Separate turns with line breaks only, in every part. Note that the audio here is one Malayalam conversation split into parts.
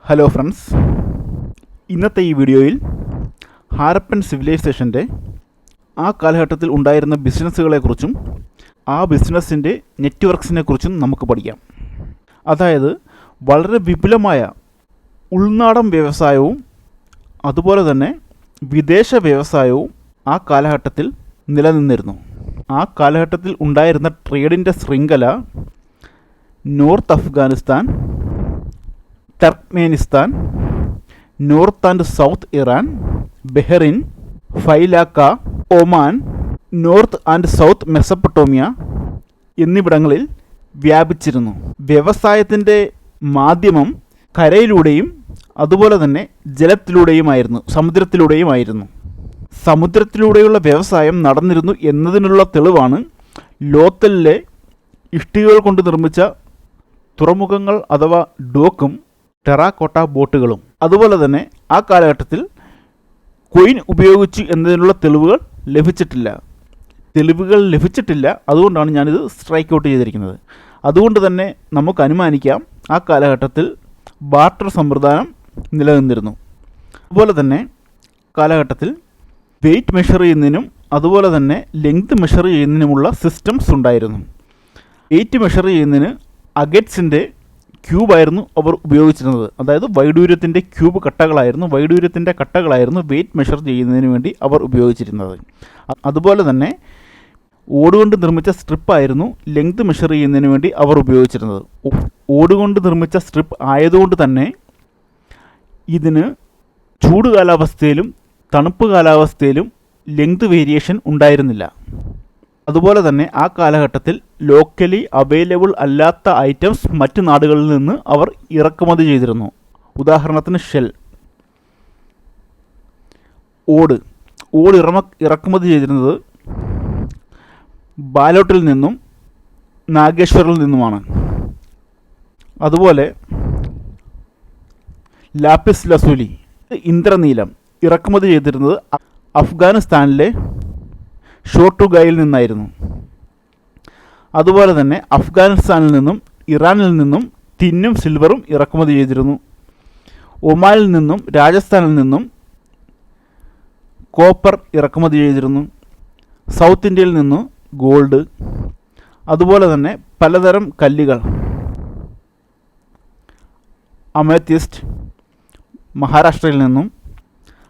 ഹലോ ഫ്രണ്ട്സ്, ഇന്നത്തെ ഈ വീഡിയോയിൽ ഹാരപ്പൻ സിവിലൈസേഷൻ്റെ ആ കാലഘട്ടത്തിൽ ഉണ്ടായിരുന്ന ബിസിനസ്സുകളെക്കുറിച്ചും ആ ബിസിനസ്സിൻ്റെ നെറ്റ്വർക്ക്സിനെക്കുറിച്ചും നമുക്ക് പഠിക്കാം. അതായത് വളരെ വിപുലമായ ഉൾനാടൻ വ്യവസായവും അതുപോലെ തന്നെ വിദേശ വ്യവസായവും ആ കാലഘട്ടത്തിൽ നിലനിന്നിരുന്നു. ആ കാലഘട്ടത്തിൽ ഉണ്ടായിരുന്ന ട്രേഡിൻ്റെ ശൃംഖല north Afghanistan, Turkmenistan, north and south Iran, Bahrain, Failaka, Oman, north and south Mesopotamia എന്നിവിടങ്ങളിൽ വ്യാപിച്ചിരുന്നു. വ്യവസായത്തിൻ്റെ മാധ്യമം കരയിലൂടെയും അതുപോലെ തന്നെ ജലത്തിലൂടെയുമായിരുന്നു, സമുദ്രത്തിലൂടെയുമായിരുന്നു. സമുദ്രത്തിലൂടെയുള്ള വ്യവസായം നടന്നിരുന്നു എന്നതിനുള്ള തെളിവാണ് ലോത്തലിലെ ഇഷ്ടികകൾ കൊണ്ട് നിർമ്മിച്ച തുറമുഖങ്ങൾ അഥവാ ഡോക്കും ടെറാക്കോട്ട ബോട്ടുകളും. അതുപോലെ തന്നെ ആ കാലഘട്ടത്തിൽ കോയിൻ ഉപയോഗിച്ചു എന്നതിനുള്ള തെളിവുകൾ ലഭിച്ചിട്ടില്ല. അതുകൊണ്ടാണ് ഞാനിത് സ്ട്രൈക്ക് ഔട്ട് ചെയ്തിരിക്കുന്നത്. അതുകൊണ്ട് തന്നെ നമുക്ക് അനുമാനിക്കാം ആ കാലഘട്ടത്തിൽ ബാർട്ടർ സമ്പ്രദായം നിലനിന്നിരുന്നു. അതുപോലെ തന്നെ കാലഘട്ടത്തിൽ വെയ്റ്റ് മെഷർ ചെയ്യുന്നതിനും അതുപോലെ തന്നെ ലെങ്ത് മെഷർ ചെയ്യുന്നതിനുമുള്ള സിസ്റ്റംസ് ഉണ്ടായിരുന്നു. വെയ്റ്റ് മെഷർ ചെയ്യുന്നതിന് അഗറ്റ്സിൻ്റെ ക്യൂബായിരുന്നു അവർ ഉപയോഗിച്ചിരുന്നത്. അതായത് വൈഡൂര്യത്തിൻ്റെ കട്ടകളായിരുന്നു വെയ്റ്റ് മെഷർ ചെയ്യുന്നതിന് വേണ്ടി അവർ ഉപയോഗിച്ചിരുന്നത്. അതുപോലെ തന്നെ ഓടുകൊണ്ട് നിർമ്മിച്ച സ്ട്രിപ്പായിരുന്നു ലെങ്ത് മെഷർ ചെയ്യുന്നതിന് വേണ്ടി അവർ ഉപയോഗിച്ചിരുന്നത്. ഓടുകൊണ്ട് നിർമ്മിച്ച സ്ട്രിപ്പ് ആയതുകൊണ്ട് തന്നെ ഇതിന് ചൂട് കാലാവസ്ഥയിലും തണുപ്പ് കാലാവസ്ഥയിലും ലെങ്ത് വേരിയേഷൻ ഉണ്ടായിരുന്നില്ല. അതുപോലെ തന്നെ ആ കാലഘട്ടത്തിൽ ലോക്കലി അവൈലബിൾ അല്ലാത്ത ഐറ്റംസ് മറ്റ് നാടുകളിൽ നിന്ന് അവർ ഇറക്കുമതി ചെയ്തിരുന്നു. ഉദാഹരണത്തിന് ഷെൽ, ഓട് ഇറക്കുമതി ചെയ്തിരുന്നത് ബാലോട്ടിൽ നിന്നും നാഗേശ്വറിൽ നിന്നുമാണ്. അതുപോലെ ലാപ്പിസ് ലസൂലി, ഇന്ദ്രനീലം ഇറക്കുമതി ചെയ്തിരുന്നത് അഫ്ഗാനിസ്ഥാനിലെ ഷോർട്ടുഗായിൽ നിന്നായിരുന്നു. അതുപോലെ തന്നെ അഫ്ഗാനിസ്ഥാനിൽ നിന്നും ഇറാനിൽ നിന്നും ടിന്നും സിൽവറും ഇറക്കുമതി ചെയ്തിരുന്നു. ഒമാനിൽ നിന്നും രാജസ്ഥാനിൽ നിന്നും കോപ്പർ ഇറക്കുമതി ചെയ്തിരുന്നു. സൗത്ത് ഇന്ത്യയിൽ നിന്നും ഗോൾഡ്, അതുപോലെ തന്നെ പലതരം കല്ലുകൾ, അമേത്യസ്റ്റ് മഹാരാഷ്ട്രയിൽ നിന്നും,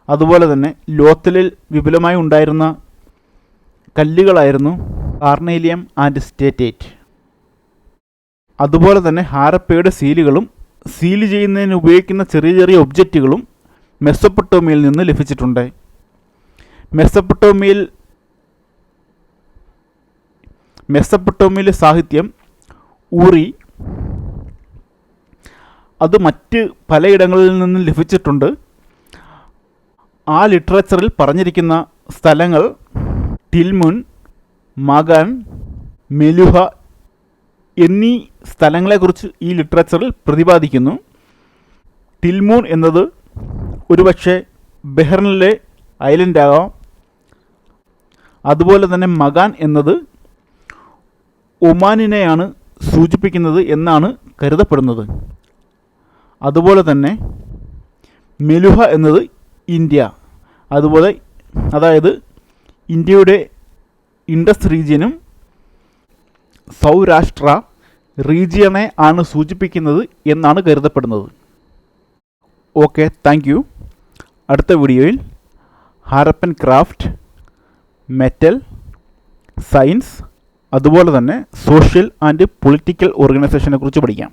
അതുപോലെ തന്നെ ലോത്തലിൽ വിപുലമായി ഉണ്ടായിരുന്ന കല്ലുകളായിരുന്നു കാർണേലിയം ആൻഡ് സ്റ്റേറ്റൈറ്റ്. അതുപോലെ തന്നെ ഹാരപ്പയുടെ സീലുകളും സീല് ചെയ്യുന്നതിന് ഉപയോഗിക്കുന്ന ചെറിയ ചെറിയ ഒബ്ജക്റ്റുകളും മെസൊപ്പൊട്ടോമിയയിൽ നിന്ന് ലഭിച്ചിട്ടുണ്ട്. മെസപ്പൊട്ടോമിയയിലെ സാഹിത്യം ഊറി അത് മറ്റ് പലയിടങ്ങളിൽ നിന്നും ലഭിച്ചിട്ടുണ്ട്. ആ ലിറ്ററേച്ചറിൽ പറഞ്ഞിരിക്കുന്ന സ്ഥലങ്ങൾ ടിൽമുൻ, മഗൻ, മെലുഹ എന്നീ സ്ഥലങ്ങളെക്കുറിച്ച് ഈ ലിറ്ററേച്ചറിൽ പ്രതിപാദിക്കുന്നു. ടിൽമുൻ എന്നത് ഒരുപക്ഷെ ബഹ്റിനിലെ ഐലൻഡാകാം. അതുപോലെ തന്നെ മഗാൻ എന്നത് ഒമാനിനെയാണ് സൂചിപ്പിക്കുന്നത് എന്നാണ് കരുതപ്പെടുന്നത്. അതുപോലെ തന്നെ മെലുഹ എന്നത് ഇന്ത്യ, അതായത് ഇന്ത്യയുടെ ഇൻഡസ് റീജിയനും സൗരാഷ്ട്ര റീജിയനെ ആണ് സൂചിപ്പിക്കുന്നത് എന്നാണ് കരുതപ്പെടുന്നത്. Okay, thank you. അടുത്ത വീഡിയോയിൽ ഹാരപ്പൻ ക്രാഫ്റ്റ്, മെറ്റൽ, സയൻസ് അതുപോലെ തന്നെ സോഷ്യൽ ആൻഡ് പൊളിറ്റിക്കൽ ഓർഗനൈസേഷനെ കുറിച്ച് പഠിക്കാം.